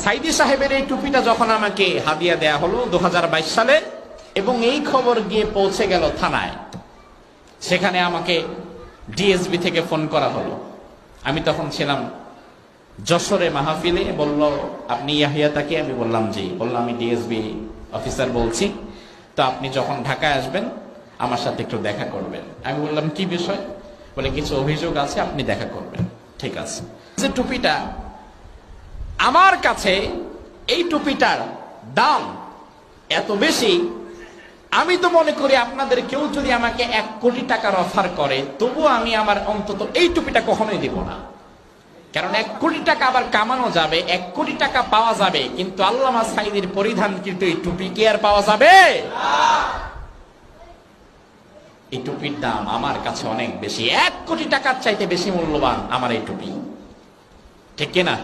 সাইদি সাহেবের এই টুপিটা যখন আমাকে হাদিয়া দেয়া হলো 2022 সালে, এবং এই খবর গিয়ে পৌঁছে গেল থানায়, সেখানে আমাকে ডিএসবি থেকে ফোন করা হলো। আমি তখন ছিলাম যশোরে মাহফিলে। বলল, আপনি ইয়াহিয়া তাকি? আমি বললাম জি। বললো, আমি ডিএসবি অফিসার বলছি, তো আপনি যখন ঢাকায় আসবেন আমার সাথে একটু দেখা করবেন। আমি বললাম, কি বিষয়? বলে, কিছু অভিযোগ আছে, আপনি দেখা করবেন। ঠিক আছে। যে টুপিটা আমার কাছে, এই টুপিটার দাম এত বেশি, আমি তো মনে করি আপনাদের কেউ যদি আমাকে 1 কোটি টাকার অফার করে, তবুও আমি আমার অন্তত এই টুপিটা কখনোই দিব না। কারণ 1 কোটি টাকা আবার কামানো যাবে, 1 কোটি টাকা পাওয়া যাবে, কিন্তু আল্লামা সাঈদীর পরিধান কিন্তু এই টুপি কি আর পাওয়া যাবে? এই টুপির দাম আমার কাছে অনেক বেশি, 1 কোটি টাকার চাইতে বেশি মূল্যবান আমার এই টুপি। ঠিক কিনা?